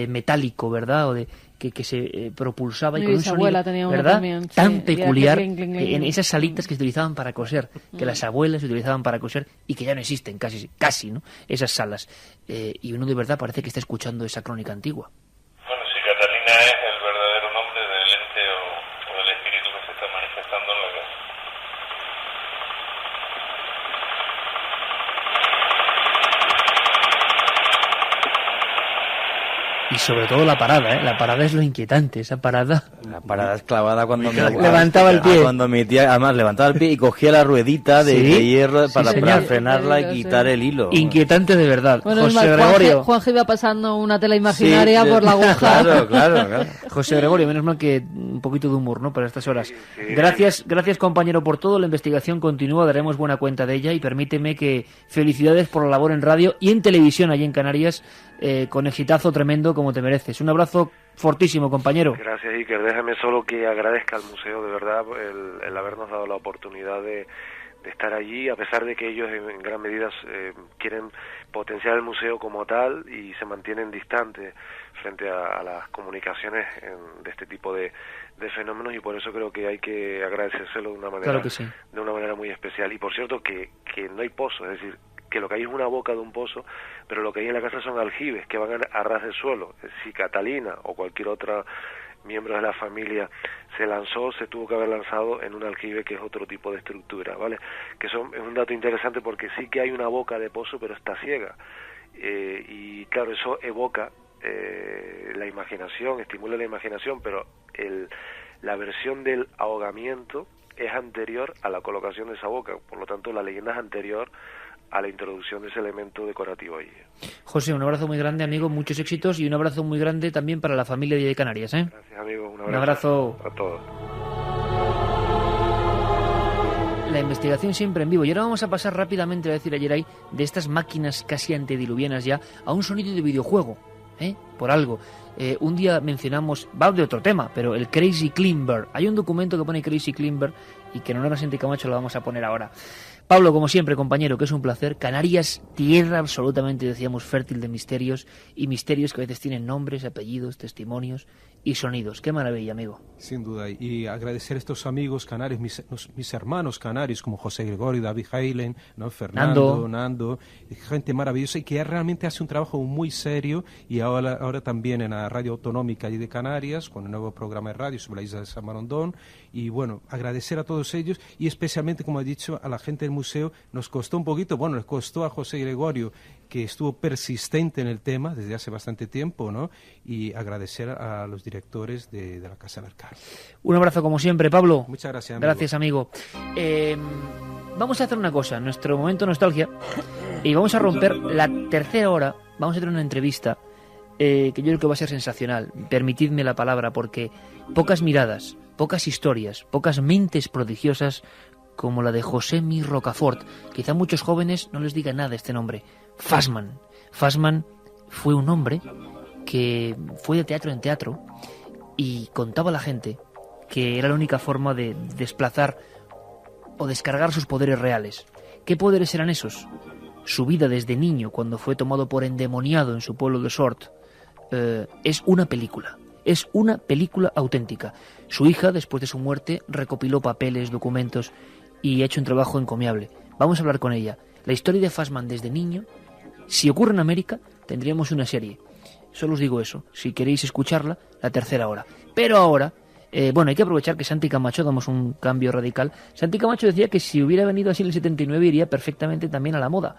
metálico, ¿verdad? O de que se propulsaba y con un sonido, ¿verdad? También, sí, tan peculiar, cling, cling, cling. en esas salitas que se utilizaban para coser, que las abuelas utilizaban para coser y que ya no existen casi, ¿no? Esas salas. Y uno de verdad parece que está escuchando esa crónica antigua. Bueno, si Catalina es el verdadero nombre del ente o del espíritu que se está manifestando en la casa. Y sobre todo la parada, ¿eh? La parada es lo inquietante, esa parada. La parada es clavada cuando levantaba el pie. Cuando mi tía, además, levantaba el pie y cogía la ruedita de hierro para frenarla y quitar el hilo. Inquietante de verdad. Bueno, José Gregorio. Juanjo iba pasando una tela imaginaria por la aguja. Claro. José Gregorio, menos mal que un poquito de humor, ¿no?, para estas horas. Gracias, compañero, por todo. La investigación continúa, daremos buena cuenta de ella, y permíteme que felicidades por la labor en radio y en televisión allí en Canarias, con exitazo tremendo como te mereces. Un abrazo fortísimo, compañero. Gracias, Iker. Déjame solo que agradezca al museo, de verdad, el habernos dado la oportunidad de estar allí, a pesar de que ellos en gran medida quieren potenciar el museo como tal y se mantienen distantes frente a las comunicaciones de este tipo de fenómenos, y por eso creo que hay que agradecérselo de una manera, claro que sí, de una manera muy especial. Y por cierto que no hay pozo, es decir, que lo que hay es una boca de un pozo, pero lo que hay en la casa son aljibes que van a ras del suelo. Si Catalina o cualquier otra miembro de la familia se lanzó, se tuvo que haber lanzado en un aljibe, que es otro tipo de estructura, ¿vale? Que es un dato interesante, porque sí que hay una boca de pozo, pero está ciega, y claro, eso evoca la imaginación, estimula la imaginación, pero la versión del ahogamiento es anterior a la colocación de esa boca, por lo tanto la leyenda es anterior a la introducción de ese elemento decorativo ahí. José, un abrazo muy grande, amigo, muchos éxitos, y un abrazo muy grande también para la familia de Canarias, ¿eh? Gracias, amigo, un abrazo a todos. La investigación siempre en vivo. Y ahora vamos a pasar rápidamente, a decir ayer ahí, de estas máquinas casi antediluvianas ya, a un sonido de videojuego, por algo. Un día mencionamos, va de otro tema, pero el Crazy Climber. Hay un documento que pone Crazy Climber y que en honor a Santi Camacho lo vamos a poner ahora. Pablo, como siempre, compañero, que es un placer. Canarias, tierra absolutamente, decíamos, fértil de misterios, y misterios que a veces tienen nombres, apellidos, testimonios y sonidos. Qué maravilla, amigo. Sin duda, y agradecer a estos amigos canarios, mis hermanos canarios, como José Gregorio, David Heilen, ¿no? Fernando, Nando, gente maravillosa y que realmente hace un trabajo muy serio, y ahora también en la radio autonómica allí de Canarias, con el nuevo programa de radio sobre la isla de San Marondón. Y bueno, agradecer a todos ellos, y especialmente, como he dicho, a la gente del museo. Nos costó un poquito, bueno, les costó a José Gregorio, que estuvo persistente en el tema desde hace bastante tiempo, ¿no? Y agradecer a los directores de la Casa del Arcano. Un abrazo como siempre, Pablo. Muchas gracias, amigo. Gracias, amigo. Vamos a hacer una cosa, nuestro momento nostalgia, y vamos a romper la tercera hora. Vamos a tener una entrevista que yo creo que va a ser sensacional. Permitidme la palabra, porque pocas miradas, pocas historias, pocas mentes prodigiosas como la de José Mir Rocafort. Quizá muchos jóvenes no les diga nada este nombre. Fassmann. Fassmann fue un hombre que fue de teatro en teatro y contaba a la gente que era la única forma de desplazar o descargar sus poderes reales. ¿Qué poderes eran esos? Su vida desde niño, cuando fue tomado por endemoniado en su pueblo de Sort, es una película. Es una película auténtica. Su hija, después de su muerte, recopiló papeles, documentos y ha hecho un trabajo encomiable. Vamos a hablar con ella. La historia de Fassmann desde niño, si ocurre en América, tendríamos una serie. Solo os digo eso. Si queréis escucharla, la tercera hora. Pero ahora, bueno, hay que aprovechar que Santi Camacho, damos un cambio radical. Santi Camacho decía que si hubiera venido así en el 79 iría perfectamente también a la moda.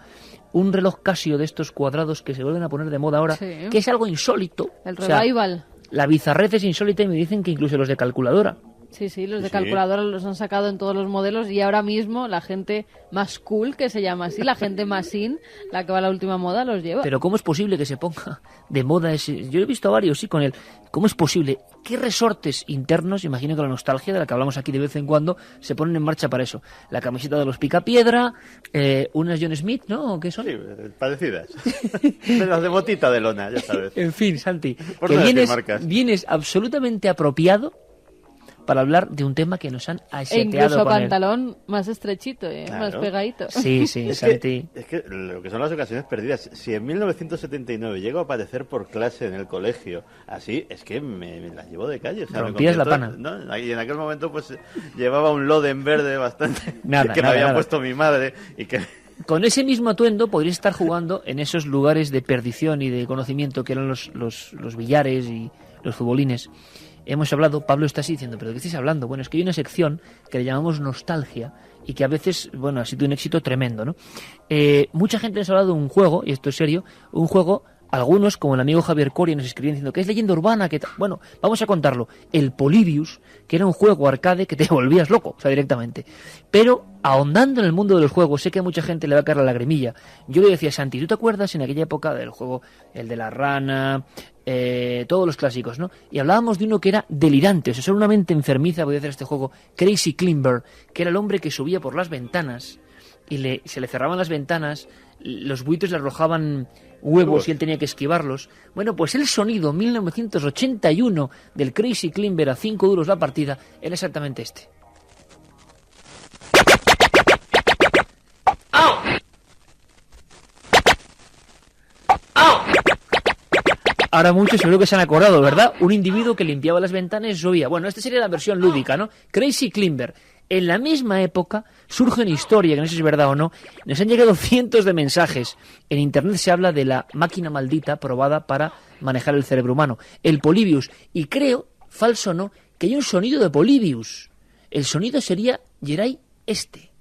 Un reloj Casio de estos cuadrados que se vuelven a poner de moda ahora, sí, que es algo insólito. El revival. O sea, la bizarrez es insólita, y me dicen que incluso los de calculadora. Sí, los de calculadora los han sacado en todos los modelos, y ahora mismo la gente más cool, que se llama así, la gente más in, la que va a la última moda, los lleva. Pero ¿cómo es posible que se ponga de moda ese? Yo he visto a varios, sí, con él. ¿Cómo es posible? ¿Qué resortes internos, imagino que la nostalgia de la que hablamos aquí de vez en cuando, se ponen en marcha para eso? La camiseta de los Picapiedra, unas John Smith, ¿no? ¿Qué son? Sí, parecidas. De las de botita de lona, ya sabes. En fin, Santi, por que no vienes absolutamente apropiado para hablar de un tema que nos han aseteado. E incluso con pantalón él. Más estrechito, claro, más pegadito. Sí, Santi. Es que lo que son las ocasiones perdidas. Si en 1979 llego a aparecer por clase en el colegio, así, es que me las llevo de calle. O sea, rompías la pana. ¿no? Y en aquel momento pues llevaba un Loden verde bastante que me había nada. puesto mi madre y que... Con ese mismo atuendo podrías estar jugando en esos lugares de perdición y de conocimiento que eran los billares y los futbolines. Hemos hablado, Pablo está así diciendo, ¿pero de qué estáis hablando? Bueno, es que hay una sección que le llamamos nostalgia y que a veces, bueno, ha sido un éxito tremendo, ¿no? Mucha gente nos ha hablado de un juego, y esto es serio, un juego, algunos, como el amigo Javier Coria, nos escribían diciendo que es leyenda urbana, que bueno, vamos a contarlo. El Polybius, que era un juego arcade que te volvías loco, o sea, directamente. Pero, ahondando en el mundo de los juegos, sé que a mucha gente le va a caer la lagrimilla. Yo le decía a Santi, ¿tú te acuerdas en aquella época del juego, el de la rana, todos los clásicos, ¿no? Y hablábamos de uno que era delirante, o sea, solo una mente enfermiza podía hacer este juego, Crazy Climber, que era el hombre que subía por las ventanas y se le cerraban las ventanas, los buitres le arrojaban huevos y él tenía que esquivarlos. Bueno, pues el sonido 1981 del Crazy Climber a 5 duros la partida era exactamente este. Ahora muchos seguro que se han acordado, ¿verdad? Un individuo que limpiaba las ventanas y se oía. Bueno, esta sería la versión lúdica, ¿no? Crazy Climber. En la misma época surge una historia, que no sé si es verdad o no. Nos han llegado cientos de mensajes. En internet se habla de la máquina maldita probada para manejar el cerebro humano, el Polybius. Y creo, falso o no, que hay un sonido de Polybius. El sonido sería, Geray, este.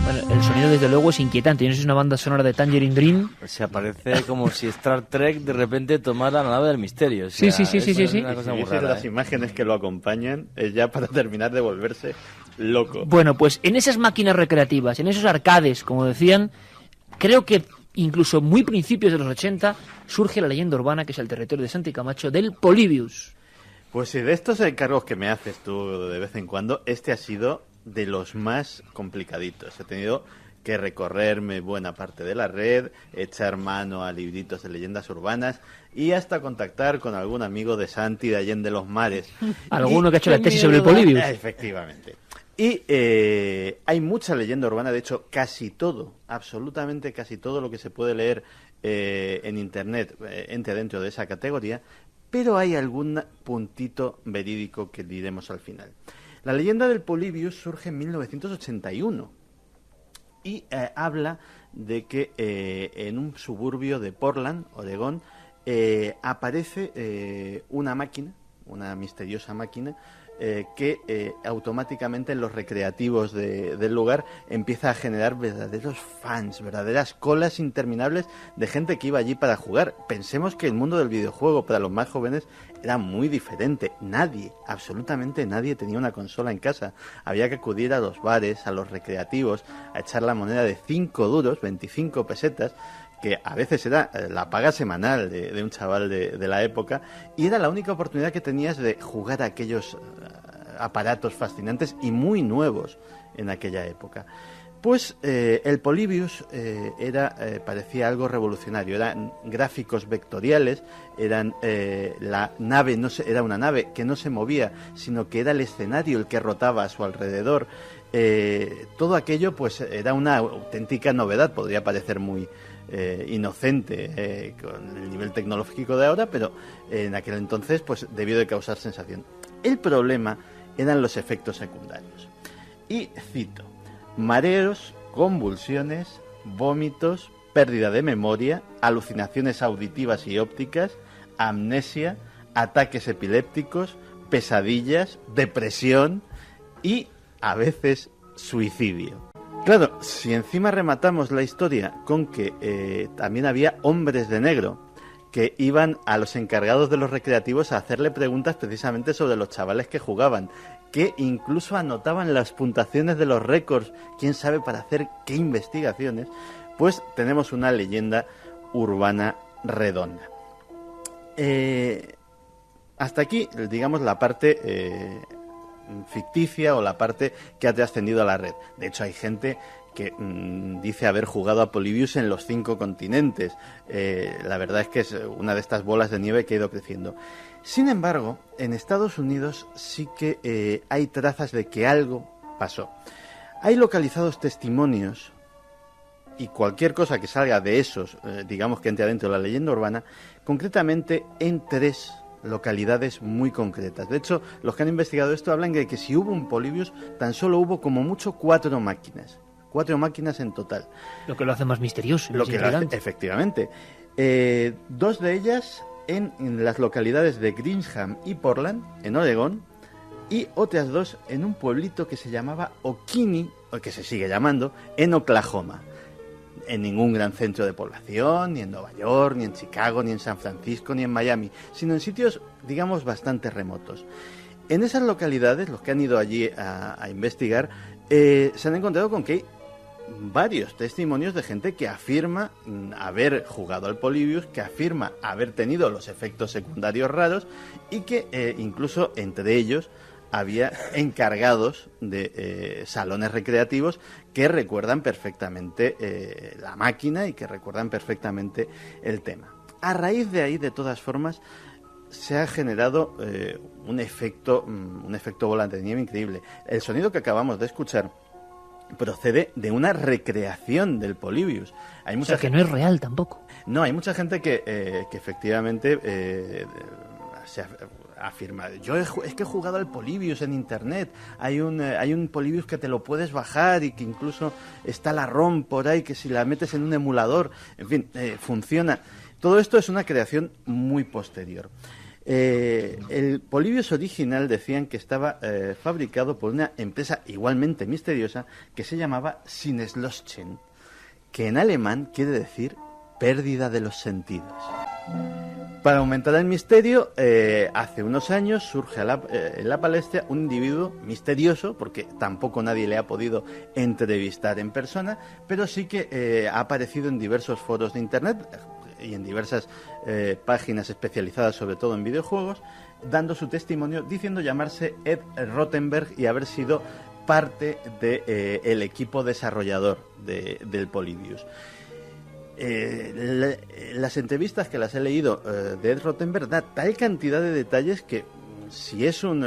Bueno, el sonido desde luego es inquietante. Yo no sé si es una banda sonora de Tangerine Dream. Se aparece como si Star Trek de repente tomara la nave del misterio. O sea, Sí. Es una cosa muy rara, las imágenes que lo acompañan es ya para terminar de volverse loco. Bueno, pues en esas máquinas recreativas, en esos arcades, como decían, creo que incluso muy principios de los 80 surge la leyenda urbana, que es el territorio de Santi Camacho, del Polybius. Pues si de estos encargos que me haces tú de vez en cuando, este ha sido de los más complicaditos. He tenido que recorrerme buena parte de la red, echar mano a libritos de leyendas urbanas y hasta contactar con algún amigo de Santi de Allende los Mares. Alguno que ha hecho la tesis sobre el Polybius. Efectivamente. Y hay mucha leyenda urbana, de hecho casi todo, absolutamente casi todo lo que se puede leer en internet entra dentro de esa categoría, pero hay algún puntito verídico que diremos al final. La leyenda del Polybius surge en 1981 y habla de que en un suburbio de Portland, Oregón, aparece una máquina, una misteriosa máquina, que automáticamente en los recreativos del lugar empieza a generar verdaderos fans, verdaderas colas interminables de gente que iba allí para jugar. Pensemos que el mundo del videojuego para los más jóvenes era muy diferente. Nadie, absolutamente nadie tenía una consola en casa. Había que acudir a los bares, a los recreativos, a echar la moneda de 5 duros, 25 pesetas, que a veces era la paga semanal de un chaval de la época, y era la única oportunidad que tenías de jugar a aquellos aparatos fascinantes y muy nuevos en aquella época. Pues el Polybius parecía algo revolucionario. Eran gráficos vectoriales, la nave era una nave que no se movía, sino que era el escenario el que rotaba a su alrededor. Todo aquello pues era una auténtica novedad. Podría parecer muy inocente con el nivel tecnológico de ahora, pero en aquel entonces pues debió de causar sensación. El problema eran los efectos secundarios. Y cito: mareos, convulsiones, vómitos, pérdida de memoria, alucinaciones auditivas y ópticas, amnesia, ataques epilépticos, pesadillas, depresión y, a veces, suicidio. Claro, si encima rematamos la historia con que también había hombres de negro que iban a los encargados de los recreativos a hacerle preguntas precisamente sobre los chavales que jugaban, que incluso anotaban las puntuaciones de los récords, quién sabe para hacer qué investigaciones, pues tenemos una leyenda urbana redonda. Hasta aquí, digamos, la parte ficticia o la parte que ha trascendido a la red. De hecho, hay gente que dice haber jugado a Polybius en los 5 continentes. La verdad es que es una de estas bolas de nieve que ha ido creciendo. Sin embargo, en Estados Unidos sí que hay trazas de que algo pasó. Hay localizados testimonios, y cualquier cosa que salga de esos, digamos que entre adentro de la leyenda urbana, concretamente en 3 localidades muy concretas. De hecho, los que han investigado esto hablan de que si hubo un Polybius, tan solo hubo como mucho 4 máquinas. 4 máquinas en total. Lo que lo hace más misterioso. Lo que lo hace, efectivamente. 2 de ellas en las localidades de Greenham y Portland, en Oregón, y otras 2 en un pueblito que se llamaba Okeene, o que se sigue llamando, en Oklahoma. En ningún gran centro de población, ni en Nueva York, ni en Chicago, ni en San Francisco, ni en Miami, sino en sitios, digamos, bastante remotos. En esas localidades, los que han ido allí a investigar, se han encontrado con que hay varios testimonios de gente que afirma haber jugado al Polybius, que afirma haber tenido los efectos secundarios raros y que incluso entre ellos había encargados de salones recreativos que recuerdan perfectamente la máquina y que recuerdan perfectamente el tema. A raíz de ahí, de todas formas, se ha generado un efecto bola de nieve increíble. El sonido que acabamos de escuchar procede de una recreación del Polybius. Hay mucha o sea, que no es real tampoco. No, hay mucha gente que efectivamente se afirma, es que he jugado al Polybius en internet, hay un Polybius que te lo puedes bajar y que incluso está la ROM por ahí, que si la metes en un emulador, en fin, funciona. Todo esto es una creación muy posterior. El Polybius original decían que estaba fabricado por una empresa igualmente misteriosa que se llamaba Sinneslöschen, que en alemán quiere decir pérdida de los sentidos. Para aumentar el misterio, hace unos años surge en la palestra un individuo misterioso, porque tampoco nadie le ha podido entrevistar en persona, pero sí que ha aparecido en diversos foros de internet y en diversas páginas especializadas sobre todo en videojuegos, dando su testimonio, diciendo llamarse Ed Rottenberg y haber sido parte del equipo desarrollador del Polybius. Las entrevistas que las he leído de Ed Rottenberg da tal cantidad de detalles que si es un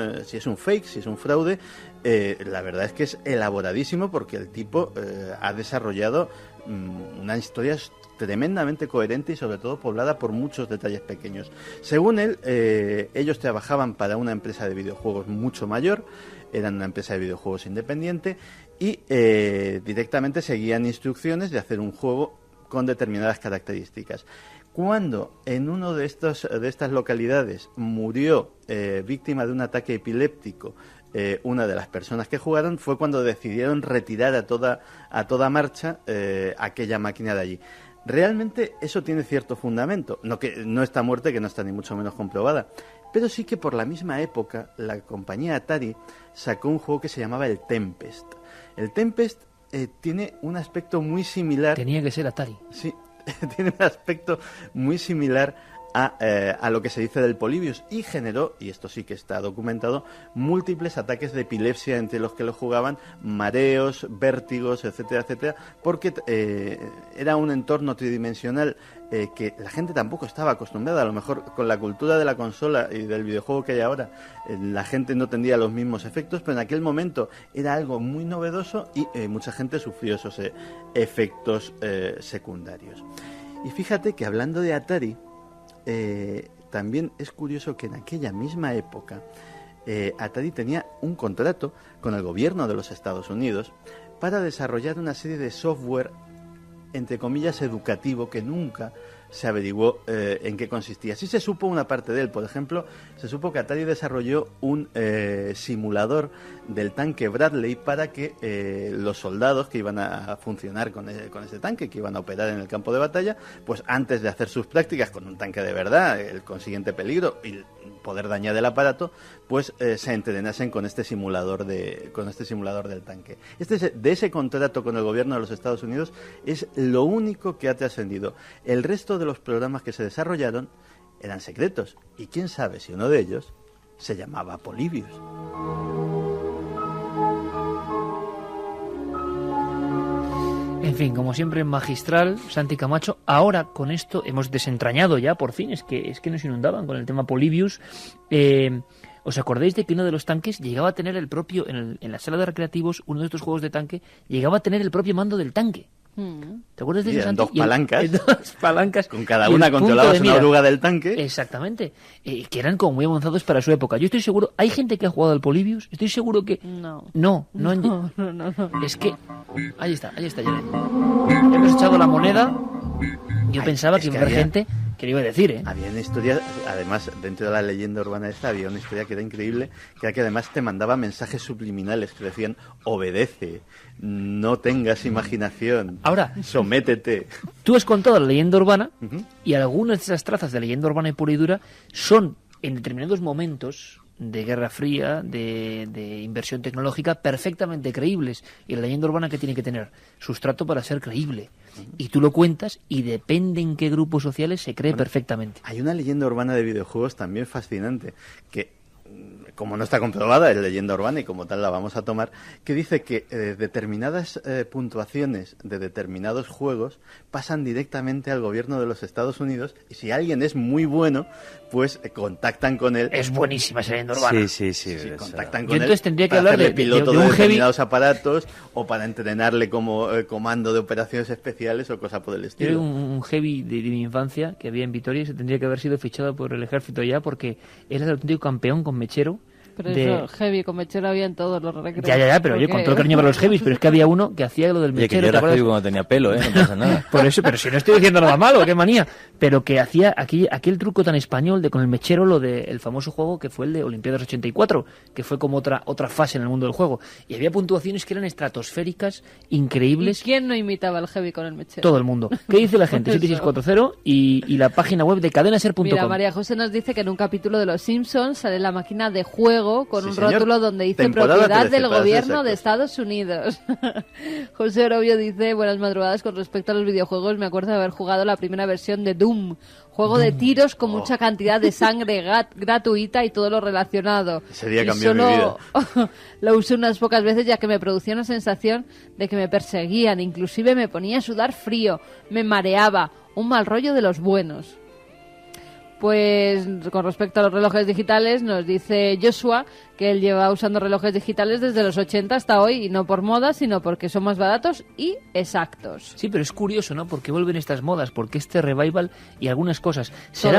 fake, si es un fraude, la verdad es que es elaboradísimo, porque el tipo ha desarrollado una historia tremendamente coherente y sobre todo poblada por muchos detalles pequeños. Según él, ellos trabajaban para una empresa de videojuegos mucho mayor, eran una empresa de videojuegos independiente y directamente seguían instrucciones de hacer un juego con determinadas características. Cuando en uno de estas localidades murió víctima de un ataque epiléptico una de las personas que jugaron, fue cuando decidieron retirar a toda marcha aquella máquina de allí. Realmente eso tiene cierto fundamento, no está muerta, que no está ni mucho menos comprobada, pero sí que por la misma época la compañía Atari sacó un juego que se llamaba el Tempest. El Tempest tiene un aspecto muy similar... Tenía que ser Atari. Sí, tiene un aspecto muy similar a lo que se dice del Polybius, y generó, y esto sí que está documentado, múltiples ataques de epilepsia entre los que lo jugaban, mareos, vértigos, etcétera, etcétera, porque era un entorno tridimensional que la gente tampoco estaba acostumbrada. A lo mejor con la cultura de la consola y del videojuego que hay ahora, la gente no tendría los mismos efectos, pero en aquel momento era algo muy novedoso y mucha gente sufrió esos efectos secundarios. Y fíjate que hablando de Atari, también es curioso que en aquella misma época Atari tenía un contrato con el gobierno de los Estados Unidos para desarrollar una serie de software, entre comillas, educativo, que nunca se averiguó en qué consistía. Sí se supo una parte de él. Por ejemplo, se supo que Atari desarrolló un simulador del tanque Bradley para que los soldados que iban a funcionar con ese tanque, que iban a operar en el campo de batalla, pues antes de hacer sus prácticas con un tanque de verdad, el consiguiente peligro y poder dañar el aparato, pues se entrenasen con este simulador del tanque. De ese contrato con el gobierno de los Estados Unidos es lo único que ha trascendido. El resto de los programas que se desarrollaron eran secretos, y quién sabe si uno de ellos se llamaba Polybius. En fin, como siempre, magistral, Santi Camacho. Ahora con esto hemos desentrañado ya, por fin, es que nos inundaban con el tema Polybius. ¿Os acordáis de que uno de los tanques llegaba a tener el propio, en la sala de recreativos, uno de estos juegos de tanque, llegaba a tener el propio mando del tanque? ¿Te acuerdas de eso, Santi? Dos palancas. Dos palancas. Con cada una controlabas una oruga del tanque. Exactamente. Que eran como muy avanzados para su época. Yo estoy seguro... ¿Hay gente que ha jugado al Polybius? Estoy seguro que... No. Es que... Ahí está, Janet. Hemos echado la moneda. Yo pensaba que iba a haber gente que le iba a decir, Había una historia, además, dentro de la leyenda urbana esta, había una historia que era increíble, que era que además te mandaba mensajes subliminales que decían: obedece, no tengas imaginación, ahora sométete. Tú has contado la leyenda urbana, y algunas de esas trazas de leyenda urbana y pura y dura son, en determinados momentos de Guerra Fría, de inversión tecnológica, perfectamente creíbles. Y la leyenda urbana, que tiene que tener sustrato para ser creíble. Y tú lo cuentas y depende en qué grupos sociales se cree perfectamente. Hay una leyenda urbana de videojuegos también fascinante, que como no está comprobada, es leyenda urbana y como tal la vamos a tomar, que dice que determinadas puntuaciones de determinados juegos pasan directamente al gobierno de los Estados Unidos y si alguien es muy bueno, pues contactan con él. Es buenísima esa leyenda urbana. Sí, contactan Yo con él entonces tendría que para hablar hacerle de piloto de un determinados heavy. aparatos o para entrenarle como comando de operaciones especiales o cosa por el Yo estilo. era un heavy de mi infancia que había en Vitoria y se tendría que haber sido fichado por el ejército ya porque era el auténtico campeón con mechero. Pero eso, heavy, con mechero había en todos los recreos. Ya, pero oye, con todo el cariño para los heavies, pero es que había uno que hacía lo del Oye, mechero. que yo era heavy cuando tenía pelo, no pasa nada. Por eso, pero si no estoy diciendo nada malo, qué manía. Pero que hacía aquel truco tan español de con el mechero, lo del famoso juego que fue el de Olimpiadas 84, que fue como otra fase en el mundo del juego. Y había puntuaciones que eran estratosféricas, increíbles. ¿Y quién no imitaba al heavy con el mechero? Todo el mundo. ¿Qué dice la gente? 7640 y la página web de cadenaser.com. Mira, María José nos dice que en un capítulo de Los Simpsons sale la máquina de juego con un señor. rótulo donde dice Temporada propiedad 13, del para ser gobierno de exactos. Estados Unidos. José Orobio dice, buenas madrugadas, con respecto a los videojuegos, me acuerdo de haber jugado la primera versión de Doom, juego de tiros con mucha cantidad de sangre gratuita y todo lo relacionado. Ese día Y cambió mi solo lo usé unas pocas veces ya que me producía una sensación de que me perseguían, inclusive me ponía a sudar frío, me mareaba, un mal rollo de los buenos. Pues con respecto a los relojes digitales nos dice Joshua que él lleva usando relojes digitales desde los 80 hasta hoy y no por moda sino porque son más baratos y exactos. Sí, pero es curioso, ¿no? Porque vuelven estas modas, porque este revival y algunas cosas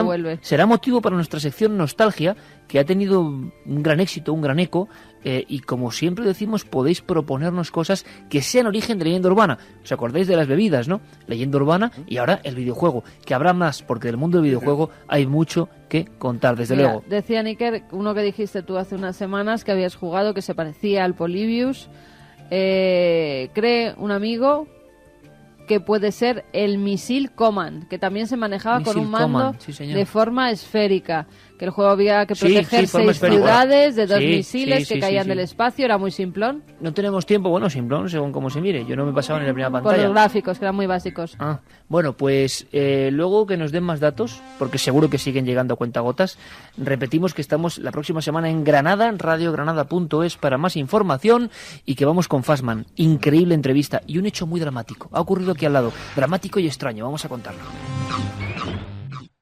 vuelve. será motivo para nuestra sección Nostalgia, que ha tenido un gran éxito, un gran eco, y como siempre decimos, podéis proponernos cosas que sean origen de leyenda urbana. ¿Os acordáis de las bebidas, no? Leyenda urbana y ahora el videojuego, que habrá más, porque del mundo del videojuego hay mucho que contar, desde Mira, luego. decía Níker, uno que dijiste tú hace unas semanas que habías jugado que se parecía al Polybius, cree un amigo que puede ser el Missile Command, que también se manejaba con Missile un mando Command, sí, señor. de forma esférica, que el juego había que Sí, proteger forma 6 esférica. ciudades de 2 Sí, misiles sí, que sí, caían sí. del espacio, era muy simplón, No tenemos tiempo, bueno, simplón, según como se mire. Yo no me pasaba en la primera por pantalla. los gráficos, que eran muy básicos. Bueno, pues luego que nos den más datos, porque seguro que siguen llegando a cuentagotas. Repetimos que estamos la próxima semana en Granada, en radiogranada.es para más información y que vamos con Fassman. Increíble entrevista y un hecho muy dramático. Ha ocurrido aquí al lado, dramático y extraño, vamos a contarlo.